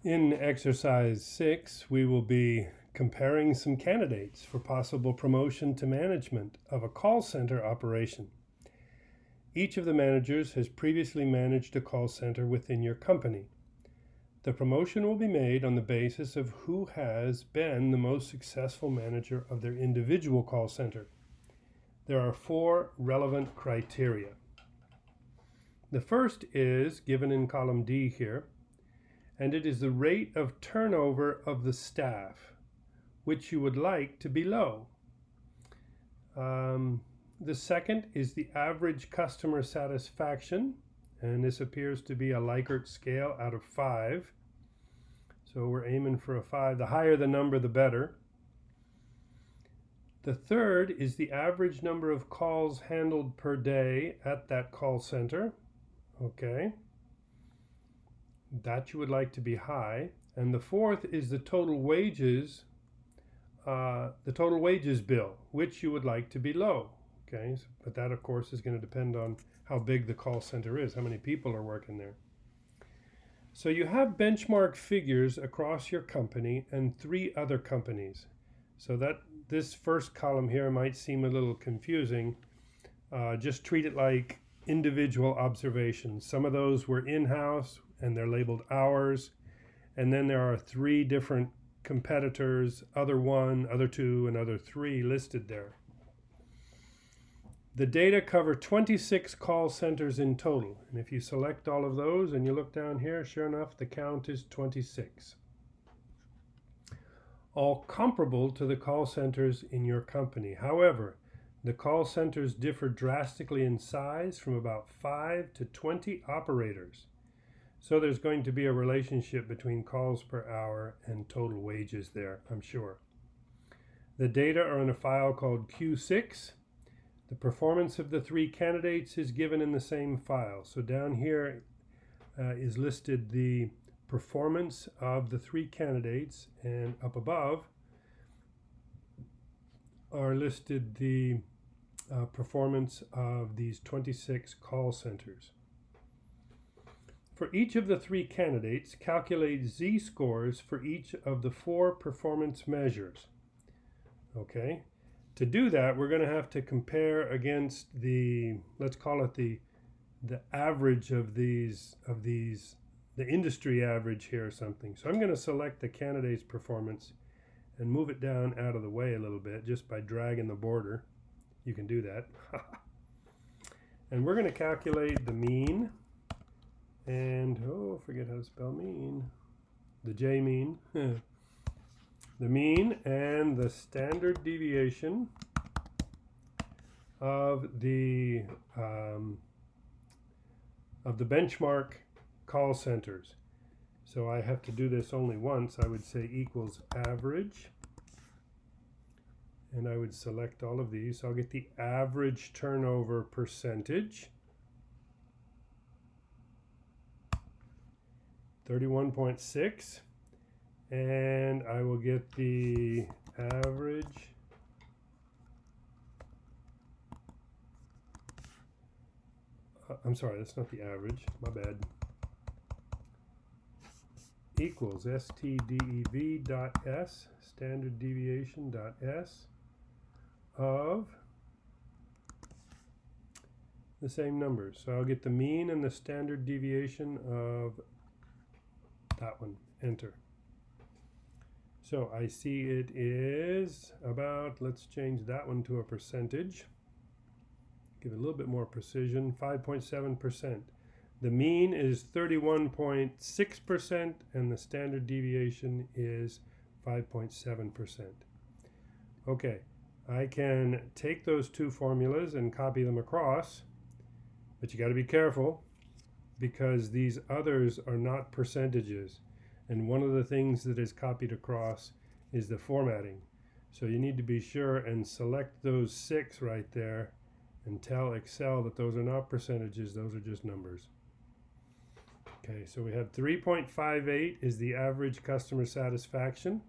In exercise 6, we will be comparing some candidates for possible promotion to management of a call center operation. Each of the managers has previously managed a call center within your company. The promotion will be made on the basis of who has been the most successful manager of their individual call center. There are 4 relevant criteria. The first is given in column D here, and it is the rate of turnover of the staff, which you would like to be low. The second is the average customer satisfaction, and this appears to be a Likert scale out of 5. So we're aiming for a 5. The higher the number, the better. The third is the average number of calls handled per day at that call center. Okay. That you would like to be high. And the fourth is the total wages bill, which you would like to be low. Okay, but that of course is going to depend on how big the call center is, how many people are working there. So you have benchmark figures across your company and 3 other companies. So that this first column here might seem a little confusing. Just treat it like individual observations. Some of those were in-house and they're labeled hours. And then there are 3 different competitors, other 1, other 2, and other 3 listed there. The data cover 26 call centers in total. And if you select all of those and you look down here, sure enough, the count is 26. All comparable to the call centers in your company. However, the call centers differ drastically in size from about 5 to 20 operators. So there's going to be a relationship between calls per hour and total wages there, I'm sure. The data are in a file called Ch02Ex06. The performance of the 3 candidates is given in the same file. So down here is listed the performance of the 3 candidates, and up above are listed the performance of these 26 call centers. For each of the 3 candidates, calculate z-scores for each of the 4 performance measures. Okay, to do that, we're going to have to compare against the, let's call it the average of these, the industry average here or something. So I'm going to select the candidate's performance and move it down out of the way a little bit just by dragging the border. You can do that. And we're going to calculate the mean and, forget how to spell mean. The J-mean. The mean and the standard deviation of the benchmark call centers. So I have to do this only once. I would say equals average, and I would select all of these. So I'll get the average turnover percentage, 31.6, and I will get the average I'm sorry, that's not the average, my bad. Equals STDEV.S, standard deviation.S, of the same numbers. So I'll get the mean and the standard deviation of that one. Enter. So I see it is about, let's change that one to a percentage. Give it a little bit more precision, 5.7%. The mean is 31.6% and the standard deviation is 5.7%. Okay, I can take those 2 formulas and copy them across, but you got to be careful because these others are not percentages. And one of the things that is copied across is the formatting. So you need to be sure and select those 6 right there and tell Excel that those are not percentages, those are just numbers. Okay, so we have 3.58 is the average customer satisfaction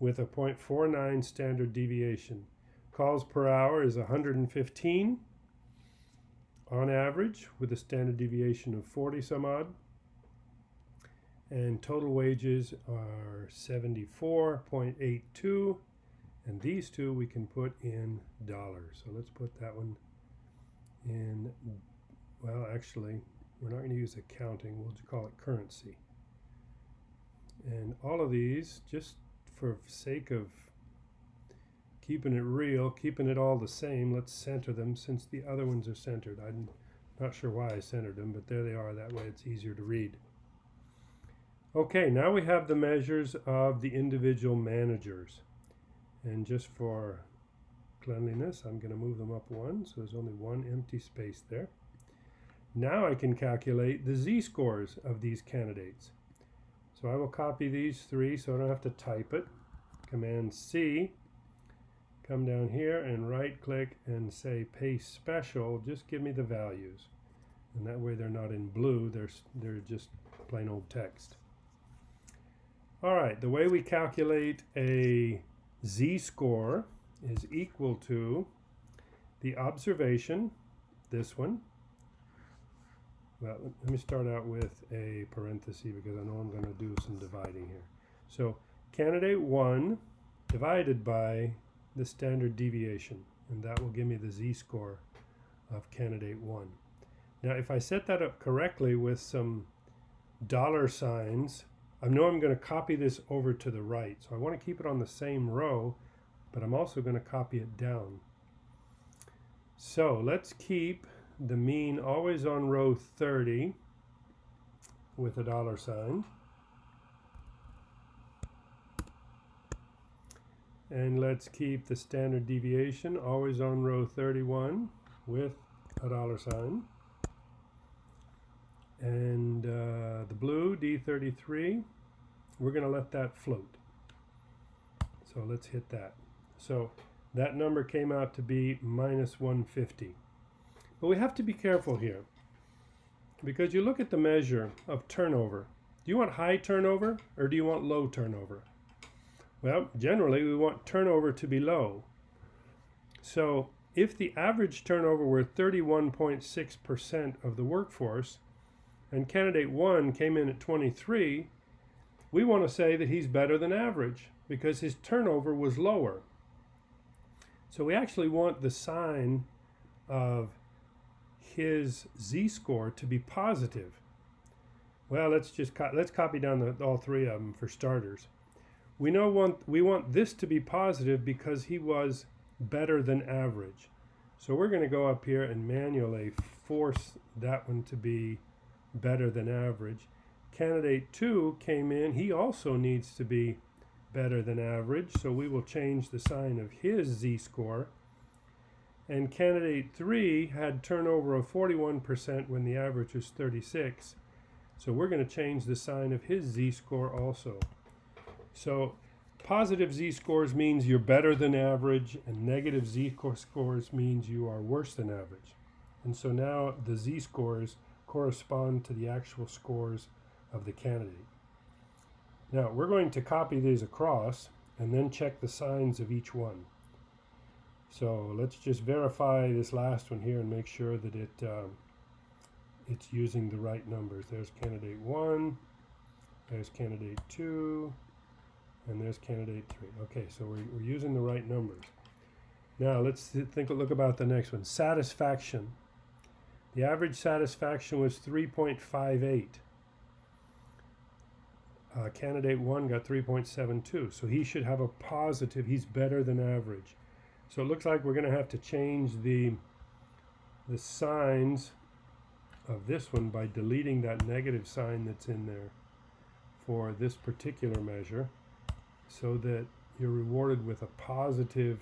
with a 0.49 standard deviation. Calls per hour is 115 on average with a standard deviation of 40 some odd. And total wages are 74.82. And these two we can put in dollars. So let's put that one in, well, actually, we're not going to use accounting. We'll just call it currency. And all of these, just for sake of keeping it real, keeping it all the same, let's center them since the other ones are centered. I'm not sure why I centered them, but there they are. That way it's easier to read. Okay, now we have the measures of the individual managers. And just for cleanliness, I'm going to move them up one, so there's only one empty space there. Now I can calculate the z-scores of these candidates. So I will copy these three so I don't have to type it. Command C, come down here and right click and say paste special, just give me the values. And that way they're not in blue, they're just plain old text. All right, the way we calculate a z-score is equal to the observation, this one. Well, let me start out with a parenthesis because I know I'm going to do some dividing here. So candidate 1 divided by the standard deviation, and that will give me the z-score of candidate 1. Now if I set that up correctly with some dollar signs, I know I'm going to copy this over to the right. So I want to keep it on the same row, but I'm also going to copy it down. So let's keep the mean always on row 30 with a dollar sign. And let's keep the standard deviation always on row 31 with a dollar sign. And the blue, D33, we're going to let that float. So let's hit that. So that number came out to be minus 150. But we have to be careful here, because you look at the measure of turnover. Do you want high turnover or do you want low turnover? Well, generally we want turnover to be low. So if the average turnover were 31.6% of the workforce, and candidate 1 came in at 23, we want to say that he's better than average because his turnover was lower. So we actually want the sign of his z-score to be positive. Well, let's copy down all three of them for starters. We want this to be positive because he was better than average. So we're going to go up here and manually force that one to be better than average. Candidate 2 came in, he also needs to be better than average, so we will change the sign of his z-score. And candidate 3 had turnover of 41% when the average was 36, so we're going to change the sign of his z-score also. So positive z-scores means you're better than average, and negative z-scores means you are worse than average. And so now the z-scores correspond to the actual scores of the candidate. Now we're going to copy these across and then check the signs of each one. So let's just verify this last one here and make sure that it's using the right numbers. There's candidate 1, there's candidate 2, and there's candidate 3. Okay, so we're using the right numbers. Now let's look about the next one. Satisfaction. The average satisfaction was 3.58. Candidate 1 got 3.72, so he should have a positive. He's better than average. So it looks like we're going to have to change the signs of this one by deleting that negative sign that's in there for this particular measure, so that you're rewarded with a positive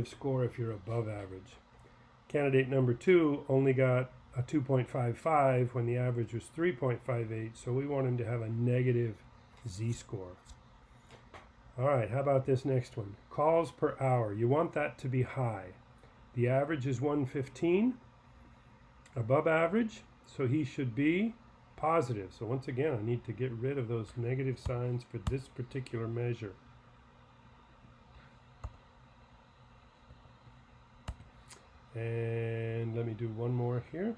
score if you're above average. Candidate number 2 only got a 2.55 when the average was 3.58, so we want him to have a negative z-score. All right, how about this next one? Calls per hour. You want that to be high. The average is 115, above average, so he should be positive. So once again, I need to get rid of those negative signs for this particular measure. And let me do one more here.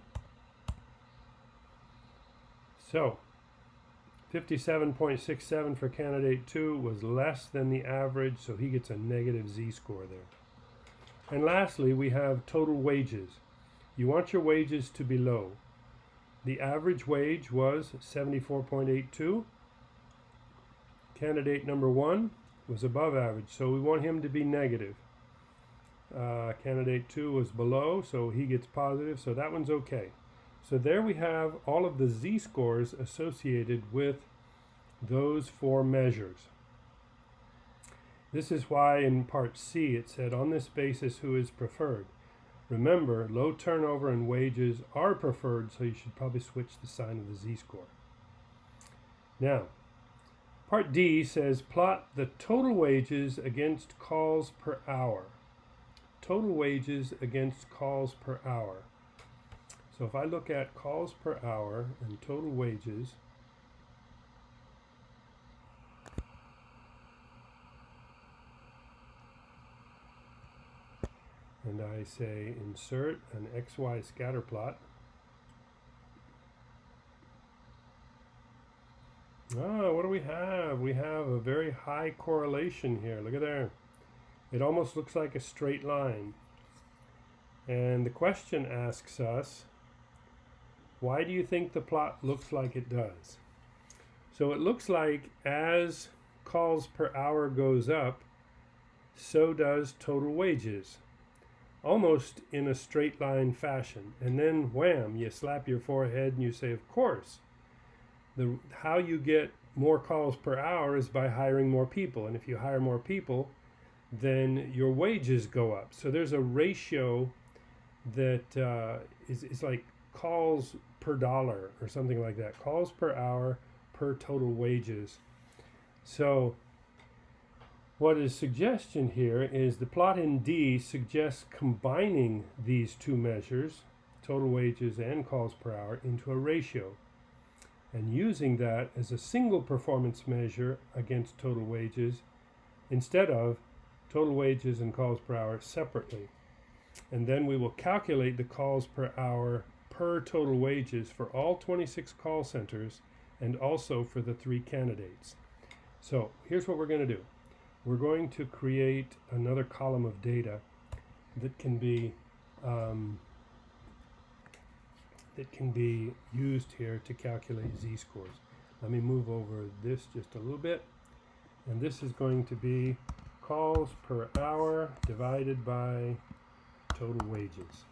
So 57.67 for candidate 2 was less than the average, so he gets a negative z-score there. And lastly, we have total wages. You want your wages to be low. The average wage was 74.82. Candidate number 1 was above average, so we want him to be negative. Candidate 2 was below, so he gets positive, so that one's okay. So there we have all of the z-scores associated with those 4 measures. This is why in part C it said, on this basis, who is preferred? Remember, low turnover and wages are preferred, so you should probably switch the sign of the z-score. Now, part D says, plot the total wages against calls per hour. Total wages against calls per hour. So if I look at calls per hour and total wages, and I say insert an XY scatter plot. What do we have? We have a very high correlation here. Look at there. It almost looks like a straight line. And the question asks us, why do you think the plot looks like it does? So it looks like as calls per hour goes up, so does total wages. Almost in a straight line fashion. And then wham, you slap your forehead and you say, of course. How you get more calls per hour is by hiring more people. And if you hire more people, then your wages go up. So there's a ratio that is like calls per dollar or something like that. Calls per hour per total wages. So what is suggestion here is the plot in D suggests combining these 2 measures, total wages and calls per hour, into a ratio, and using that as a single performance measure against total wages instead of total wages and calls per hour separately. And then we will calculate the calls per hour per total wages for all 26 call centers and also for the 3 candidates. So here's what we're going to do. We're going to create another column of data that can be used here to calculate z-scores. Let me move over this just a little bit, and this is going to be calls per hour divided by total wages.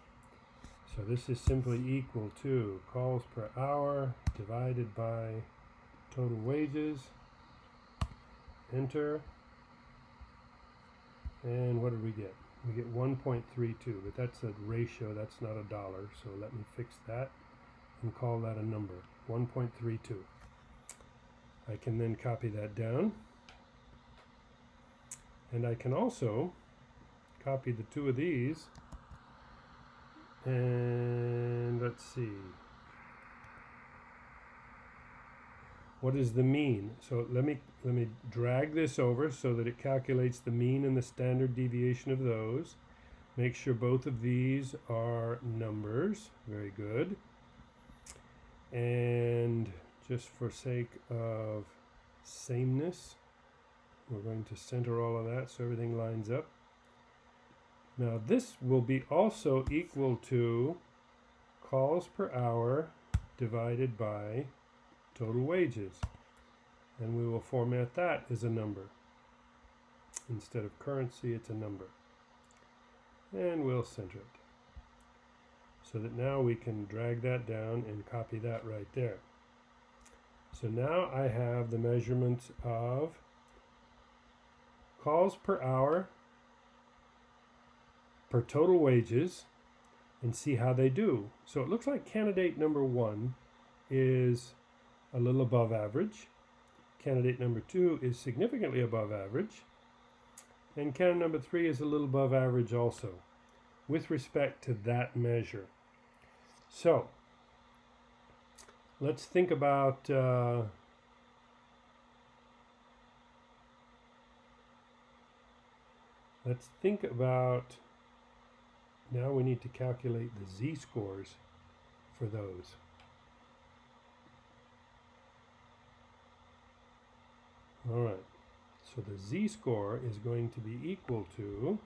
So this is simply equal to calls per hour divided by total wages. Enter. And what did we get? We get 1.32, but that's a ratio, that's not a dollar, so let me fix that and call that a number, 1.32. I can then copy that down, and I can also copy the 2 of these, and let's see. What is the mean? So let me drag this over so that it calculates the mean and the standard deviation of those. Make sure both of these are numbers. Very good. And just for sake of sameness, we're going to center all of that so everything lines up. Now this will be also equal to calls per hour divided by total wages, and we will format that as a number. Instead of currency, it's a number, and we'll center it so that now we can drag that down and copy that right there. So now I have the measurements of calls per hour per total wages and see how they do. So it looks like candidate number 1 is a little above average. Candidate number 2 is significantly above average. And candidate number 3 is a little above average also, with respect to that measure. So, let's think about now we need to calculate the z-scores for those. All right, so the z-score is going to be equal to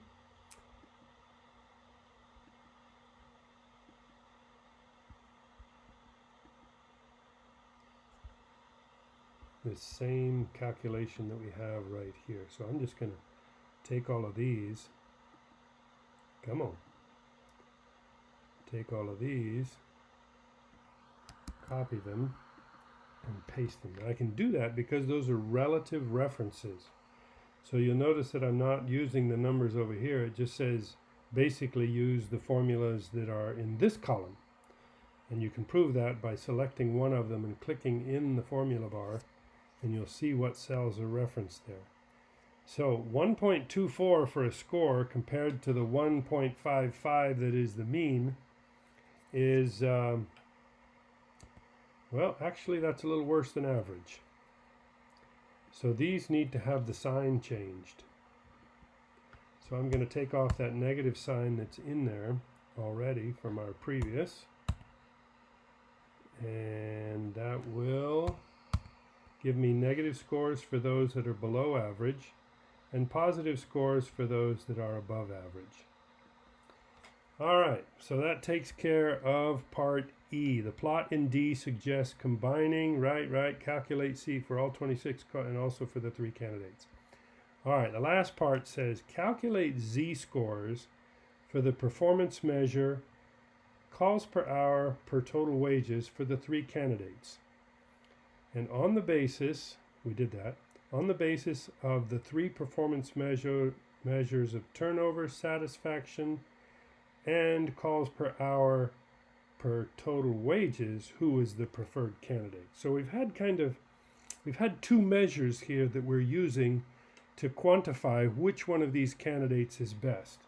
the same calculation that we have right here. So I'm just going to take all of these. Come on. Take all of these, copy them, and paste them. And I can do that because those are relative references. So you'll notice that I'm not using the numbers over here. It just says basically use the formulas that are in this column. And you can prove that by selecting one of them and clicking in the formula bar, and you'll see what cells are referenced there. So 1.24 for a score compared to the 1.55 that is the mean is, well, actually that's a little worse than average. So these need to have the sign changed. So I'm going to take off that negative sign that's in there already from our previous, and that will give me negative scores for those that are below average and positive scores for those that are above average. All right, so that takes care of part E. The plot in D suggests combining, right, calculate C for all 26 and also for the 3 candidates. All right, the last part says calculate Z-scores for the performance measure calls per hour per total wages for the 3 candidates. And on the basis, we did that, on the basis of the 3 performance measures of turnover, satisfaction, and calls per hour per total wages, who is the preferred candidate. So we've had 2 measures here that we're using to quantify which one of these candidates is best.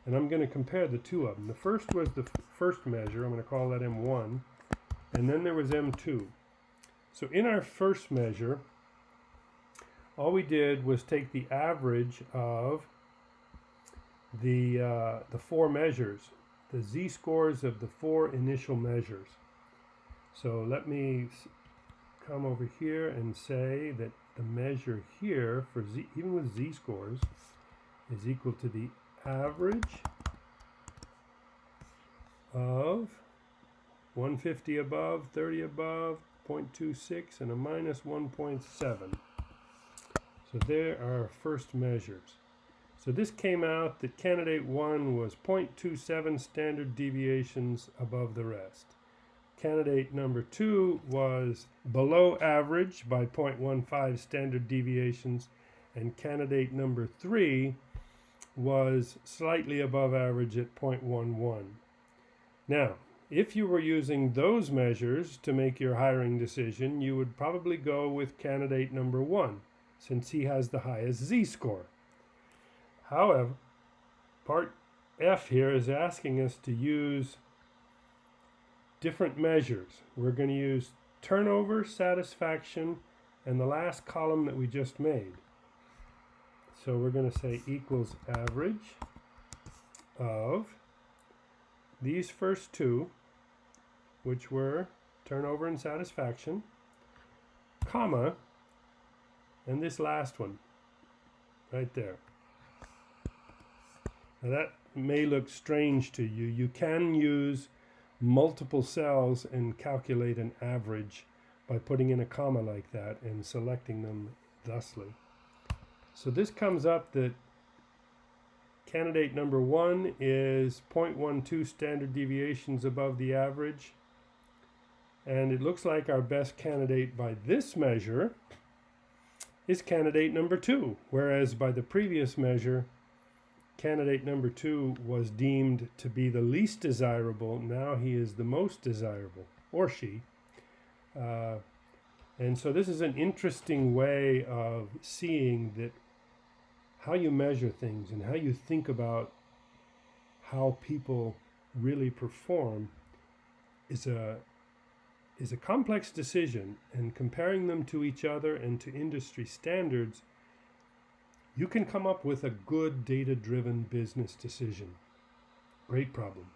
And I'm going to compare the 2 of them. The first was the first measure. I'm going to call that M1. And then there was M2. So in our first measure, all we did was take the average of the 4 measures, the z-scores of the 4 initial measures. So let me come over here and say that the measure here for z, even with z-scores, is equal to the average of 150 above, 30 above, 0.26, and a minus 1.7. So there are our first measures. So this came out that candidate 1 was 0.27 standard deviations above the rest. Candidate number 2 was below average by 0.15 standard deviations, and candidate number 3 was slightly above average at 0.11. Now, if you were using those measures to make your hiring decision, you would probably go with candidate number 1, since he has the highest z-score. However, part F here is asking us to use different measures. We're going to use turnover, satisfaction, and the last column that we just made. So we're going to say equals average of these first 2, which were turnover and satisfaction, comma, and this last one right there. Now that may look strange to you. You can use multiple cells and calculate an average by putting in a comma like that and selecting them thusly. So this comes up that candidate number 1 is 0.12 standard deviations above the average. And it looks like our best candidate by this measure is candidate number 2, whereas by the previous measure, candidate number 2 was deemed to be the least desirable. Now he is the most desirable, or she. And so this is an interesting way of seeing that how you measure things and how you think about how people really perform is a complex decision, and comparing them to each other and to industry standards, you can come up with a good data-driven business decision. Great problem.